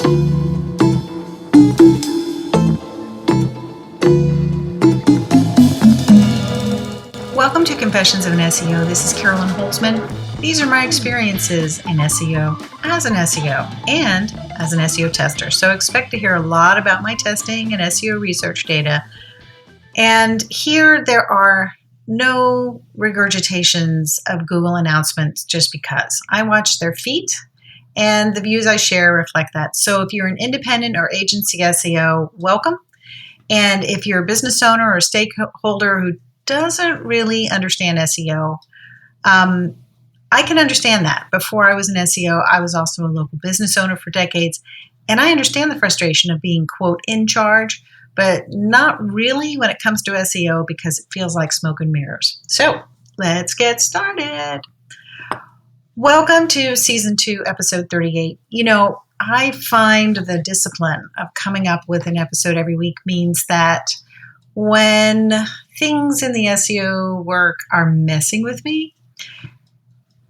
Welcome to Confessions of an SEO. This is Carolyn Holtzman. These are my experiences in SEO, as an SEO, and as an SEO tester. So expect to hear a lot about my testing and SEO research data. And here there are no regurgitations of Google announcements just because. I watch their feet, and the views I share reflect that. So if you're an independent or agency SEO, welcome. And if you're a business owner or a stakeholder who doesn't really understand SEO, I can understand that. Before I was an SEO, I was also a local business owner for decades, and I understand the frustration of being, quote, in charge, but not really when it comes to SEO because it feels like smoke and mirrors. So let's get started. Welcome to Season 2, Episode 38. You know, I find the discipline of coming up with an episode every week means that when things in the SEO work are messing with me,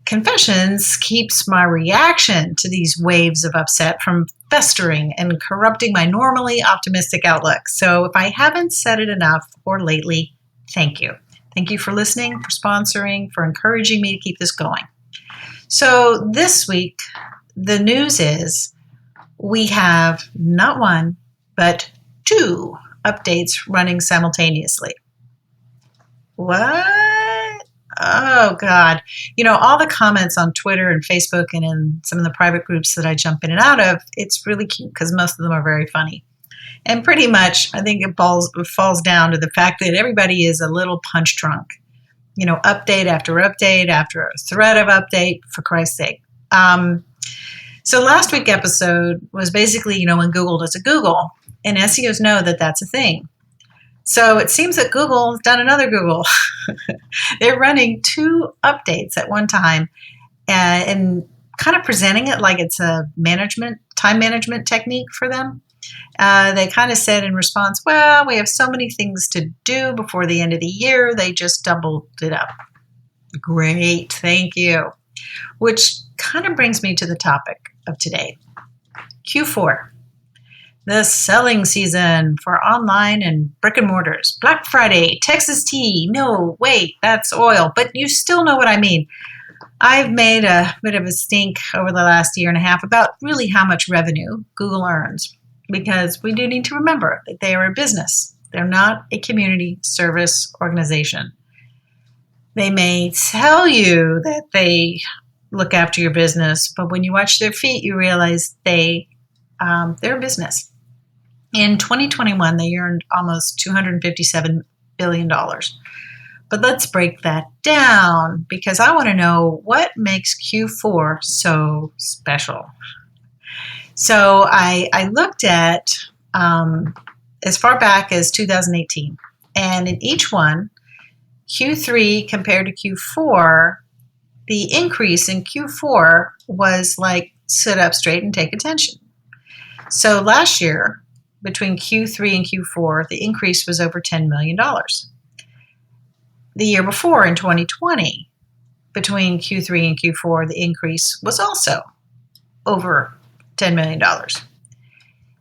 Confessions keeps my reaction to these waves of upset from festering and corrupting my normally optimistic outlook. So if I haven't said it enough or lately, thank you. Thank you for listening, for sponsoring, for encouraging me to keep this going. So this week, the news is we have not one, but two updates running simultaneously. What? Oh, God. You know, all the comments on Twitter and Facebook and in some of the private groups that I jump in and out of, it's really cute because most of them are very funny. And pretty much, I think it falls down to the fact that everybody is a little punch drunk. You know, update after a thread of update, for Christ's sake. So last week's episode was basically, you know, when Google does a Google, and SEOs know that that's a thing. So it seems that Google has done another Google. They're running two updates at one time and kind of presenting it like it's a time management technique for them. They kind of said in response, well, we have so many things to do before the end of the year. They just doubled it up. Great, thank you. Which kind of brings me to the topic of today. Q4. The selling season for online and brick and mortars. Black Friday, Texas tea. No, wait, that's oil. But you still know what I mean. I've made a bit of a stink over the last year and a half about really how much revenue Google earns. Because we do need to remember that they are a business. They're not a community service organization. They may tell you that they look after your business, but when you watch their feet, you realize they're a business. In 2021, they earned almost $257 billion. But let's break that down because I want to know what makes Q4 so special. So I looked at as far back as 2018, and in each one, Q3 compared to Q4, the increase in Q4 was like sit up straight and take attention. So last year, between Q3 and Q4, the increase was over $10 million. The year before, in 2020, between Q3 and Q4, the increase was also over $10 million.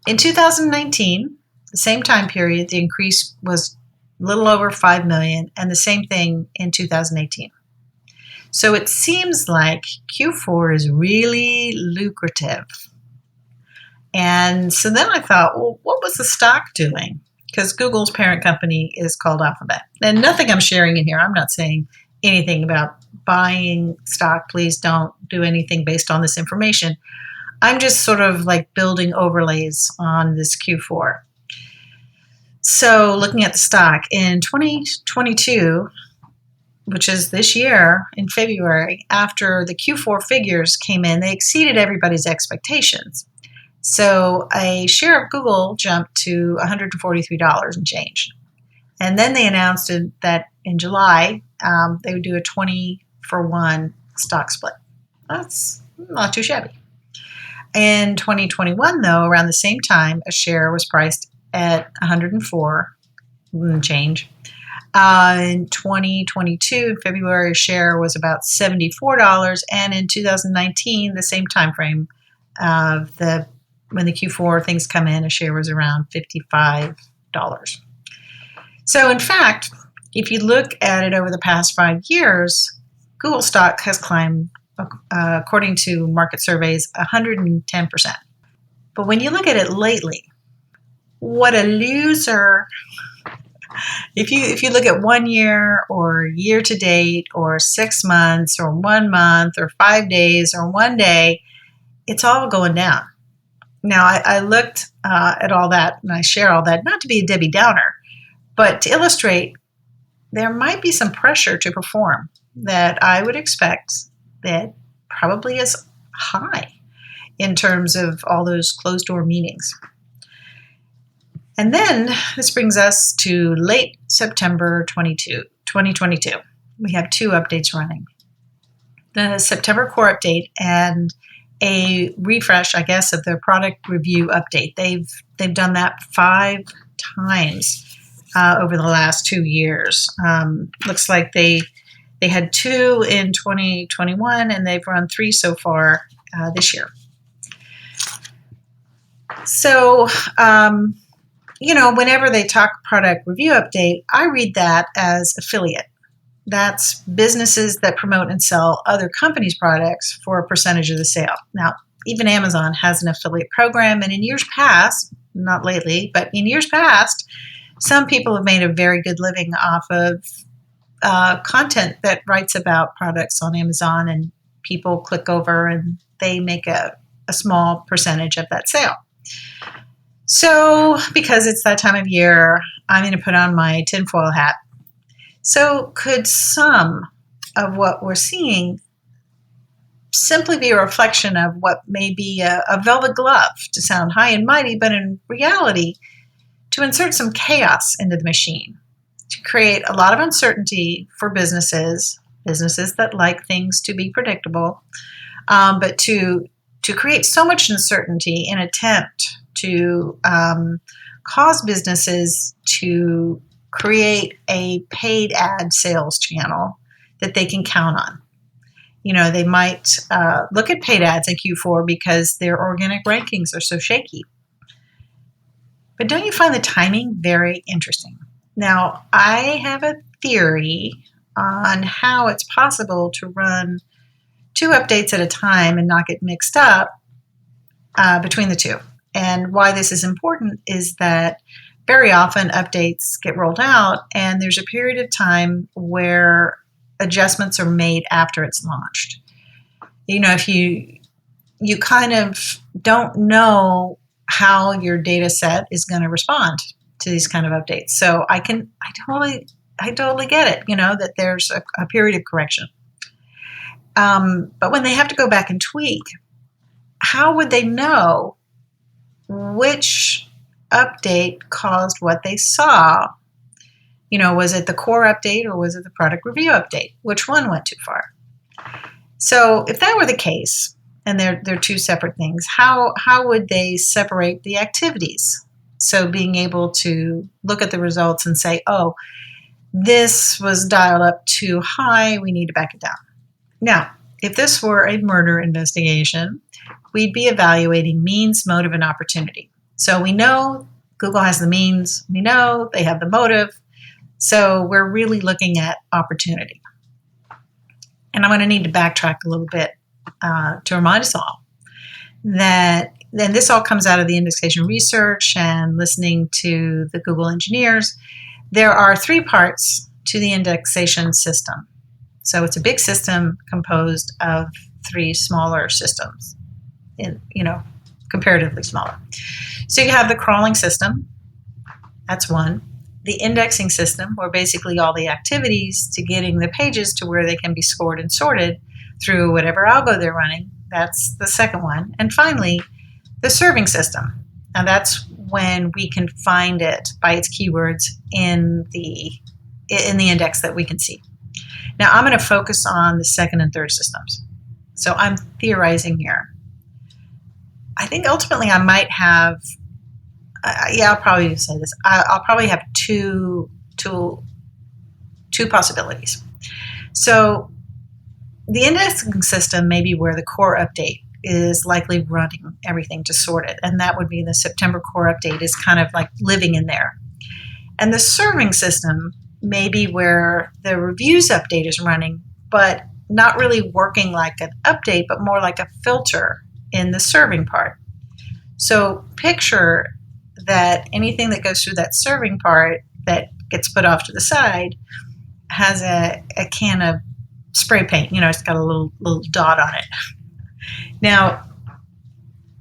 In 2019, the same time period, the increase was a little over $5 million, and the same thing in 2018. So it seems like Q4 is really lucrative. And so then I thought, well, what was the stock doing? Because Google's parent company is called Alphabet. And nothing I'm sharing in here, I'm not saying anything about buying stock. Please don't do anything based on this information. I'm just sort of like building overlays on this Q4. So looking at the stock in 2022, which is this year in February, after the Q4 figures came in, they exceeded everybody's expectations. So a share of Google jumped to $143 and change. And then they announced that in July, they would do a 20-for-1 stock split. That's not too shabby. In 2021, though, around the same time, a share was priced at $104 and change. In 2022, in February, a share was about $74, and in 2019, the same time frame, the when the Q4 things come in, a share was around $55. So in fact, if you look at it over the past 5 years, Google stock has climbed, according to market surveys, 110%. But when you look at it lately, what a loser. If you look at 1 year or year to date or 6 months or 1 month or 5 days or 1 day, it's all going down. Now, I looked at all that, and I share all that, not to be a Debbie Downer, but to illustrate there might be some pressure to perform that I would expect that probably is high in terms of all those closed-door meetings. And then this brings us to late September 2022. We have 2 updates running. The September core update and a refresh, I guess, of their product review update. They've done that 5 times over the last 2 years. Looks like they had 2 in 2021, and they've run 3 so far this year. So, whenever they talk product review update, I read that as affiliate. That's businesses that promote and sell other companies' products for a percentage of the sale. Now, even Amazon has an affiliate program, and in years past, not lately, but in years past, some people have made a very good living off of content that writes about products on Amazon, and people click over and they make a small percentage of that sale. So, because it's that time of year, I'm going to put on my tinfoil hat. So, could some of what we're seeing simply be a reflection of what may be a velvet glove, to sound high and mighty, but in reality, to insert some chaos into the machine, to create a lot of uncertainty for businesses that like things to be predictable, but to create so much uncertainty in an attempt to cause businesses to create a paid ad sales channel that they can count on. They might look at paid ads in Q4 because their organic rankings are so shaky. But don't you find the timing very interesting? Now, I have a theory on how it's possible to run 2 updates at a time and not get mixed up between the 2. And why this is important is that very often updates get rolled out and there's a period of time where adjustments are made after it's launched. If you kind of don't know how your data set is going to respond to these kind of updates. So I totally get it, that there's a period of correction. But when they have to go back and tweak, how would they know which update caused what they saw? Was it the core update or was it the product review update? Which one went too far? So if that were the case, and they're 2 separate things, how would they separate the activities? So being able to look at the results and say, oh, this was dialed up too high, we need to back it down. Now, if this were a murder investigation, we'd be evaluating means, motive, and opportunity. So we know Google has the means, we know they have the motive, so we're really looking at opportunity. And I'm going to need to backtrack a little bit to remind us all that then this all comes out of the indexation research and listening to the Google engineers. There are 3 parts to the indexation system. So it's a big system composed of 3 smaller systems, comparatively smaller. So you have the crawling system, that's one. The indexing system, where basically all the activities to getting the pages to where they can be scored and sorted through whatever algo they're running, that's the second one. And finally, the serving system. And that's when we can find it by its keywords in the index that we can see. Now, I'm going to focus on the second and third systems. So I'm theorizing here. I think ultimately I might have, I'll probably say this. I'll probably have two possibilities. So the indexing system may be where the core update is likely running everything to sort it. And that would be the September core update is kind of like living in there. And the serving system may be where the reviews update is running, but not really working like an update, but more like a filter in the serving part. So picture that anything that goes through that serving part that gets put off to the side has a can of spray paint. It's got a little dot on it. Now,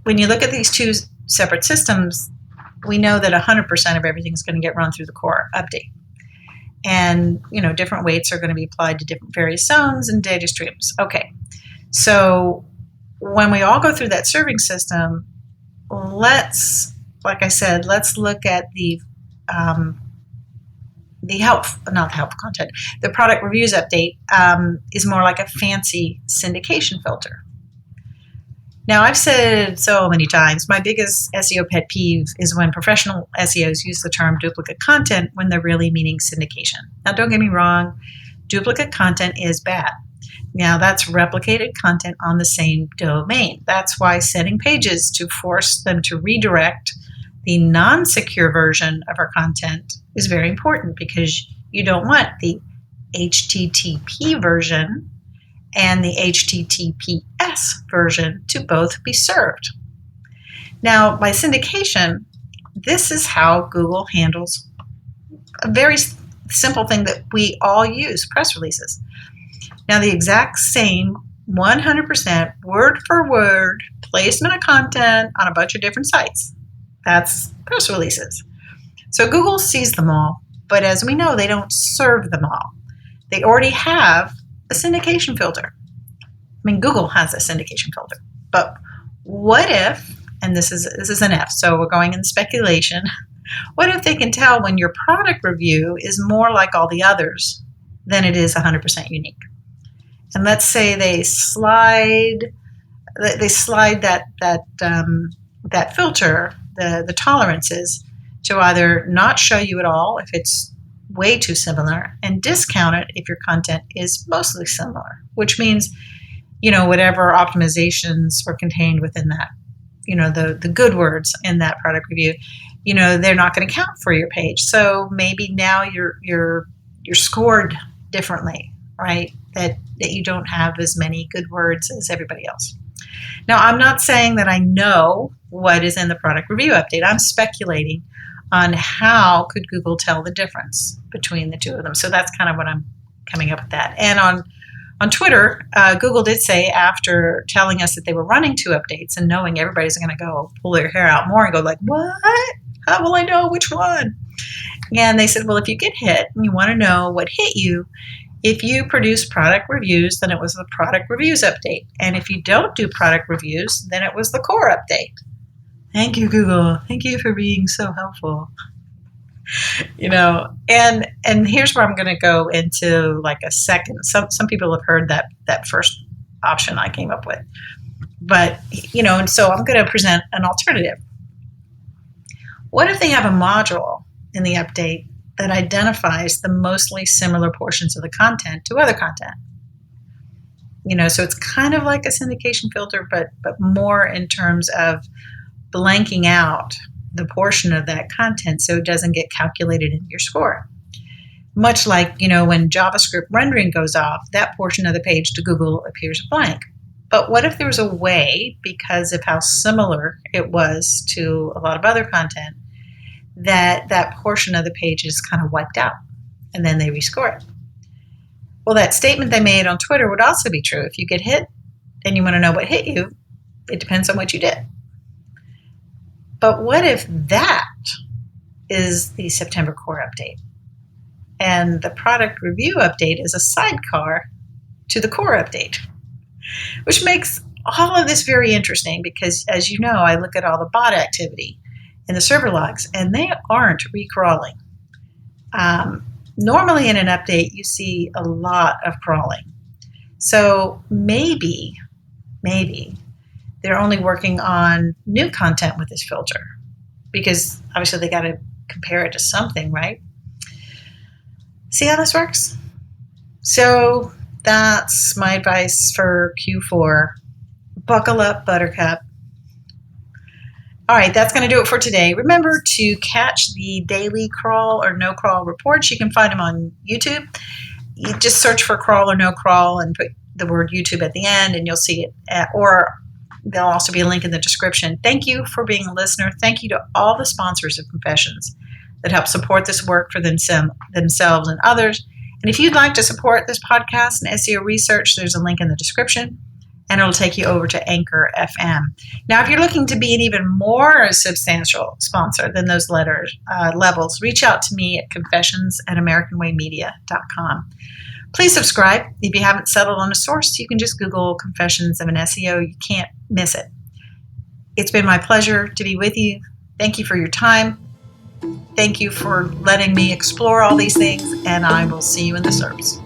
when you look at these two separate systems, we know that 100% of everything is going to get run through the core update. And, different weights are going to be applied to different various zones and data streams. Okay, so when we all go through that serving system, let's look at the content. The product reviews update is more like a fancy syndication filter. Now, I've said so many times, my biggest SEO pet peeve is when professional SEOs use the term duplicate content when they're really meaning syndication. Now, don't get me wrong, duplicate content is bad. Now, that's replicated content on the same domain. That's why setting pages to force them to redirect the non-secure version of our content is very important, because you don't want the HTTP version and the HTTPS version to both be served. Now, by syndication, this is how Google handles a very simple thing that we all use, press releases. Now, the exact same 100% word for word placement of content on a bunch of different sites. That's press releases. So Google sees them all, but as we know, they don't serve them all. They already have a syndication filter. Google has a syndication filter. But what if, and this is an F, so we're going in speculation, what if they can tell when your product review is more like all the others than it is 100% unique? And let's say they slide that filter, the tolerances, to either not show you at all if it's way too similar, and discount it if your content is mostly similar, which means, whatever optimizations were contained within that, the good words in that product review, they're not going to count for your page. So maybe now you're scored differently, right? That you don't have as many good words as everybody else. Now, I'm not saying that I know what is in the product review update. I'm speculating on how could Google tell the difference between the two of them. So that's kind of what I'm coming up with that. And on Twitter, Google did say, after telling us that they were running two updates and knowing everybody's going to go pull their hair out more and go like, what? How will I know which one? And they said, well, if you get hit and you want to know what hit you, if you produce product reviews, then it was the product reviews update. And if you don't do product reviews, then it was the core update. Thank you, Google. Thank you for being so helpful. And here's where I'm going to go into like a second. Some people have heard that first option I came up with. But, and so I'm going to present an alternative. What if they have a module in the update that identifies the mostly similar portions of the content to other content? So it's kind of like a syndication filter, but more in terms of blanking out the portion of that content so it doesn't get calculated in your score. Much like, when JavaScript rendering goes off, that portion of the page to Google appears blank. But what if there was a way, because of how similar it was to a lot of other content, that portion of the page is kind of wiped out, and then they rescore it? Well, that statement they made on Twitter would also be true. If you get hit and you want to know what hit you, it depends on what you did. But what if that is the September core update, and the product review update is a sidecar to the core update? Which makes all of this very interesting, because, as you know, I look at all the bot activity in the server logs, and they aren't recrawling. Normally in an update, you see a lot of crawling. So maybe they're only working on new content with this filter, because obviously they got to compare it to something, right? See how this works? So that's my advice for Q4. Buckle up, Buttercup. All right, that's going to do it for today. Remember to catch the daily crawl or no crawl reports. You can find them on YouTube. You just search for crawl or no crawl and put the word YouTube at the end, and you'll see it. Or there'll also be a link in the description. Thank you for being a listener. Thank you to all the sponsors of Confessions that help support this work for themselves and others. And if you'd like to support this podcast and SEO research, there's a link in the description, and it'll take you over to Anchor FM. Now, if you're looking to be an even more substantial sponsor than those levels, reach out to me at confessions@AmericanWayMedia.com. Please subscribe. If you haven't settled on a source, you can just Google Confessions of an SEO. You can't miss it. It's been my pleasure to be with you. Thank you for your time. Thank you for letting me explore all these things, and I will see you in the SERPs.